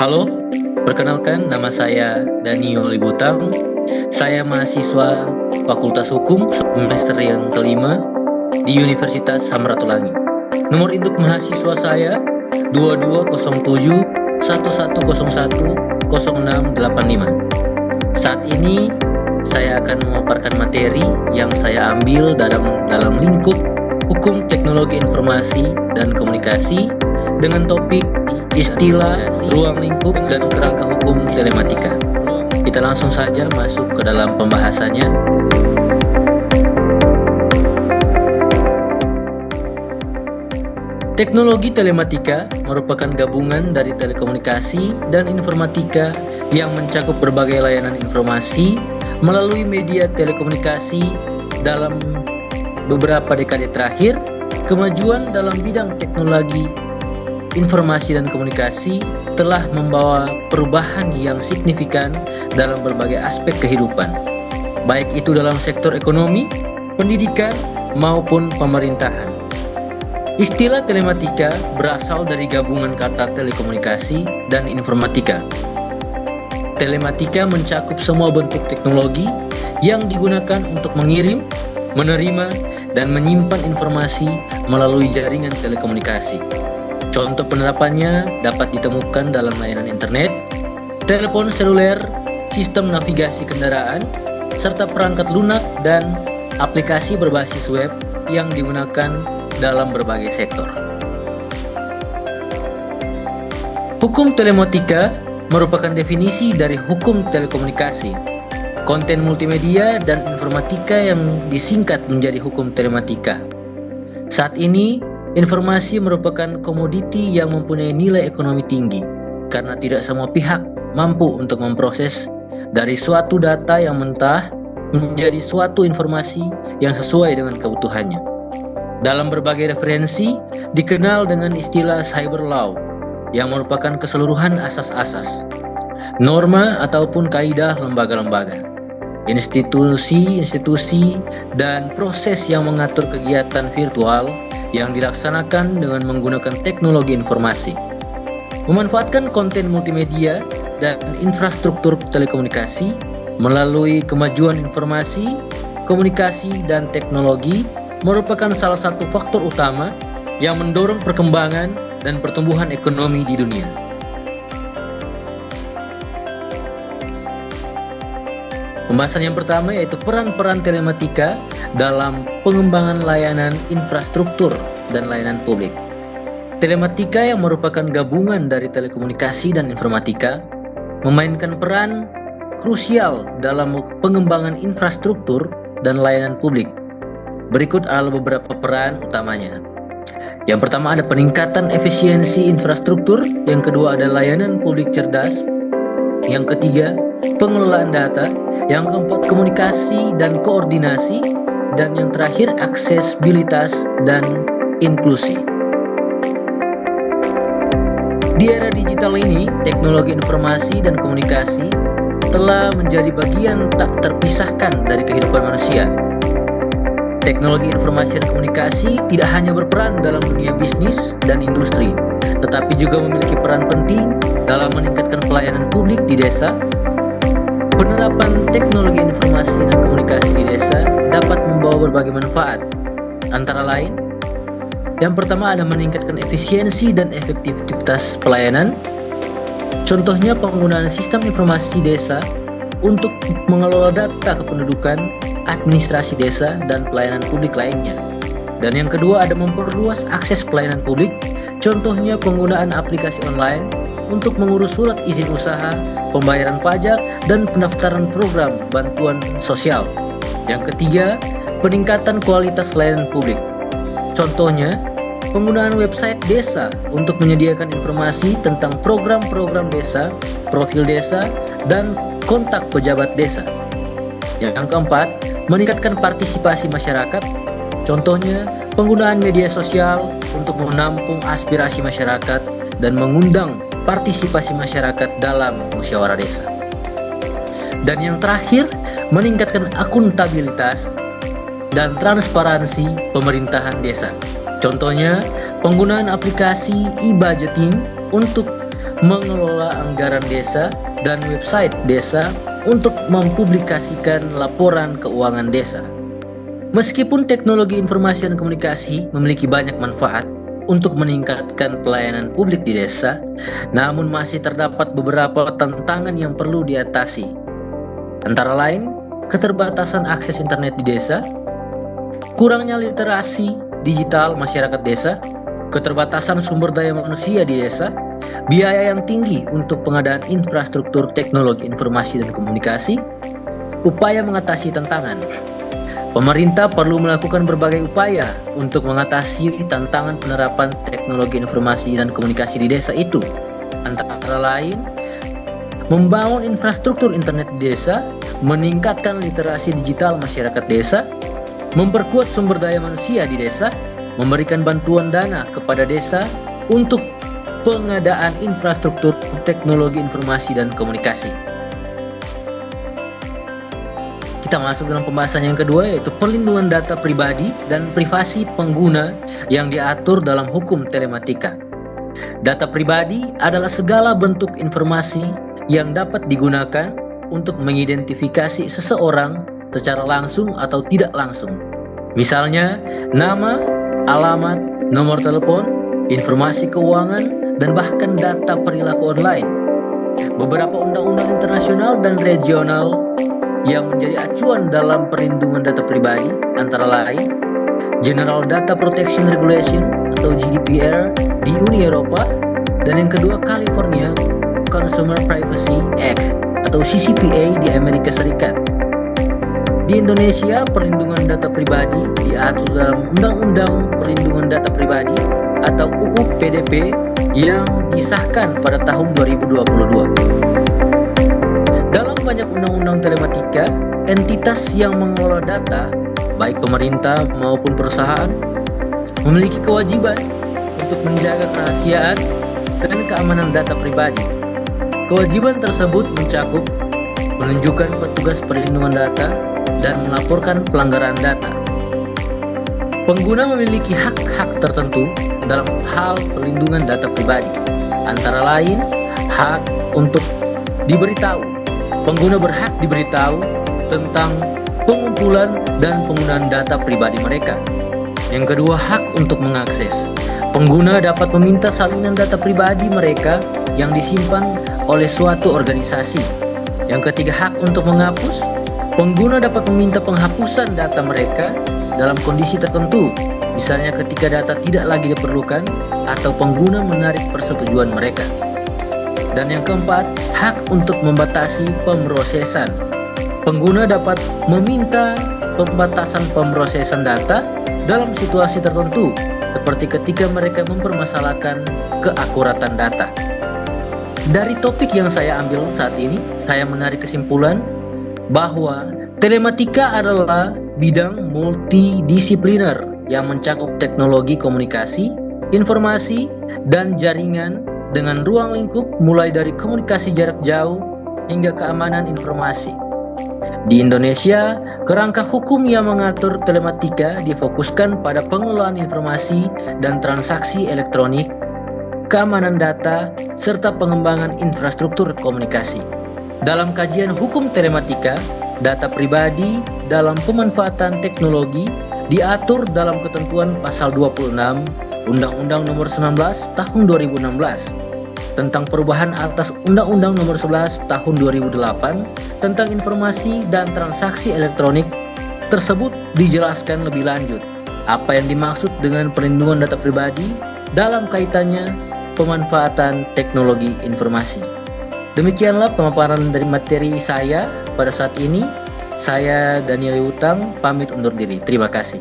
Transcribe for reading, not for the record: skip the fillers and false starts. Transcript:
Halo, perkenalkan nama saya Danio Libutang. Saya mahasiswa Fakultas Hukum semester yang kelima di Universitas Samratulangi. Nomor induk mahasiswa saya 2207 1101 0685. Saat ini saya akan memaparkan materi yang saya ambil dalam lingkup Hukum Teknologi Informasi dan Komunikasi dengan topik istilah, ruang lingkup, dan kerangka hukum telematika. Kita langsung saja masuk ke dalam pembahasannya. Teknologi telematika merupakan gabungan dari telekomunikasi dan informatika yang mencakup berbagai layanan informasi melalui media telekomunikasi. Dalam beberapa dekade terakhir, kemajuan dalam bidang teknologi informasi dan komunikasi telah membawa perubahan yang signifikan dalam berbagai aspek kehidupan, baik itu dalam sektor ekonomi, pendidikan, maupun pemerintahan. Istilah telematika berasal dari gabungan kata telekomunikasi dan informatika. Telematika mencakup semua bentuk teknologi yang digunakan untuk mengirim, menerima, dan menyimpan informasi melalui jaringan telekomunikasi. Contoh penerapannya dapat ditemukan dalam layanan internet, telepon seluler, sistem navigasi kendaraan, serta perangkat lunak dan aplikasi berbasis web yang digunakan dalam berbagai sektor. Hukum telematika merupakan definisi dari hukum telekomunikasi, konten multimedia, dan informatika yang disingkat menjadi hukum telematika. Saat ini, informasi merupakan komoditi yang mempunyai nilai ekonomi tinggi karena tidak semua pihak mampu untuk memproses dari suatu data yang mentah menjadi suatu informasi yang sesuai dengan kebutuhannya. Dalam berbagai referensi, dikenal dengan istilah cyber law yang merupakan keseluruhan asas-asas, norma ataupun kaidah lembaga-lembaga, institusi, dan proses yang mengatur kegiatan virtual yang dilaksanakan dengan menggunakan teknologi informasi. Memanfaatkan konten multimedia dan infrastruktur telekomunikasi melalui kemajuan informasi, komunikasi, dan teknologi merupakan salah satu faktor utama yang mendorong perkembangan dan pertumbuhan ekonomi di dunia. Pembahasan yang pertama yaitu peran-peran telematika dalam pengembangan layanan infrastruktur dan layanan publik. Telematika yang merupakan gabungan dari telekomunikasi dan informatika memainkan peran krusial dalam pengembangan infrastruktur dan layanan publik. Berikut adalah beberapa peran utamanya. Yang pertama ada peningkatan efisiensi infrastruktur, yang kedua ada layanan publik cerdas, yang ketiga pengelolaan data, yang keempat komunikasi dan koordinasi, dan yang terakhir aksesibilitas dan inklusi. Di era digital ini, teknologi informasi dan komunikasi telah menjadi bagian tak terpisahkan dari kehidupan manusia. Teknologi informasi dan komunikasi tidak hanya berperan dalam dunia bisnis dan industri, tetapi juga memiliki peran penting dalam meningkatkan pelayanan publik di desa. Penerapan teknologi informasi dan komunikasi di desa dapat membawa berbagai manfaat. Antara lain, yang pertama ada meningkatkan efisiensi dan efektivitas pelayanan. Contohnya penggunaan sistem informasi desa untuk mengelola data kependudukan, administrasi desa, dan pelayanan publik lainnya. Dan yang kedua ada memperluas akses pelayanan publik. Contohnya penggunaan aplikasi online untuk mengurus surat izin usaha, pembayaran pajak, dan pendaftaran program bantuan sosial. Yang ketiga, peningkatan kualitas layanan publik. Contohnya, penggunaan website desa untuk menyediakan informasi tentang program-program desa, profil desa, dan kontak pejabat desa. Yang keempat, meningkatkan partisipasi masyarakat. Contohnya, penggunaan media sosial untuk menampung aspirasi masyarakat dan mengundang partisipasi masyarakat dalam musyawarah desa. Dan yang terakhir, meningkatkan akuntabilitas dan transparansi pemerintahan desa. Contohnya, penggunaan aplikasi e-budgeting untuk mengelola anggaran desa, dan website desa untuk mempublikasikan laporan keuangan desa. Meskipun teknologi informasi dan komunikasi memiliki banyak manfaat untuk meningkatkan pelayanan publik di desa, namun masih terdapat beberapa tantangan yang perlu diatasi. Antara lain, keterbatasan akses internet di desa, kurangnya literasi digital masyarakat desa, keterbatasan sumber daya manusia di desa, biaya yang tinggi untuk pengadaan infrastruktur teknologi informasi dan komunikasi. Upaya mengatasi tantangan. Pemerintah perlu melakukan berbagai upaya untuk mengatasi tantangan penerapan teknologi informasi dan komunikasi di desa itu. Antara lain, membangun infrastruktur internet di desa, meningkatkan literasi digital masyarakat desa, memperkuat sumber daya manusia di desa, memberikan bantuan dana kepada desa untuk pengadaan infrastruktur teknologi informasi dan komunikasi. Kita masuk dalam pembahasan yang kedua, yaitu perlindungan data pribadi dan privasi pengguna yang diatur dalam hukum telematika. Data pribadi adalah segala bentuk informasi yang dapat digunakan untuk mengidentifikasi seseorang secara langsung atau tidak langsung. Misalnya, nama, alamat, nomor telepon, informasi keuangan, dan bahkan data perilaku online. Beberapa undang-undang internasional dan regional yang menjadi acuan dalam perlindungan data pribadi antara lain General Data Protection Regulation atau GDPR di Uni Eropa, dan yang kedua California Consumer Privacy Act atau CCPA di Amerika Serikat. Di Indonesia, perlindungan data pribadi diatur dalam Undang-Undang Perlindungan Data Pribadi atau UU PDP yang disahkan pada tahun 2022. Dalam banyak undang-undang telematika, entitas yang mengelola data, baik pemerintah maupun perusahaan, memiliki kewajiban untuk menjaga kerahasiaan dan keamanan data pribadi. Kewajiban tersebut mencakup menunjukkan petugas perlindungan data dan melaporkan pelanggaran data. Pengguna memiliki hak-hak tertentu dalam hal perlindungan data pribadi, antara lain hak untuk diberitahu. Pengguna berhak diberitahu tentang pengumpulan dan penggunaan data pribadi mereka. Yang kedua, hak untuk mengakses. Pengguna dapat meminta salinan data pribadi mereka yang disimpan oleh suatu organisasi. Yang ketiga, hak untuk menghapus. Pengguna dapat meminta penghapusan data mereka dalam kondisi tertentu, misalnya ketika data tidak lagi diperlukan atau pengguna menarik persetujuan mereka. Dan yang keempat, hak untuk membatasi pemrosesan. Pengguna dapat meminta pembatasan pemrosesan data dalam situasi tertentu, seperti ketika mereka mempermasalahkan keakuratan data. Dari topik yang saya ambil saat ini, saya menarik kesimpulan bahwa telematika adalah bidang multidisipliner yang mencakup teknologi komunikasi, informasi, dan jaringan dengan ruang lingkup mulai dari komunikasi jarak jauh hingga keamanan informasi. Di Indonesia, kerangka hukum yang mengatur telematika difokuskan pada pengelolaan informasi dan transaksi elektronik, keamanan data, serta pengembangan infrastruktur komunikasi. Dalam kajian hukum telematika, data pribadi dalam pemanfaatan teknologi diatur dalam ketentuan pasal 26 Undang-Undang Nomor 19 Tahun 2016 tentang perubahan atas Undang-Undang Nomor 11 Tahun 2008 tentang informasi dan transaksi elektronik. Tersebut dijelaskan lebih lanjut apa yang dimaksud dengan perlindungan data pribadi dalam kaitannya pemanfaatan teknologi informasi. Demikianlah pemaparan dari materi saya pada saat ini. Saya Daniel Utang pamit undur diri. Terima kasih.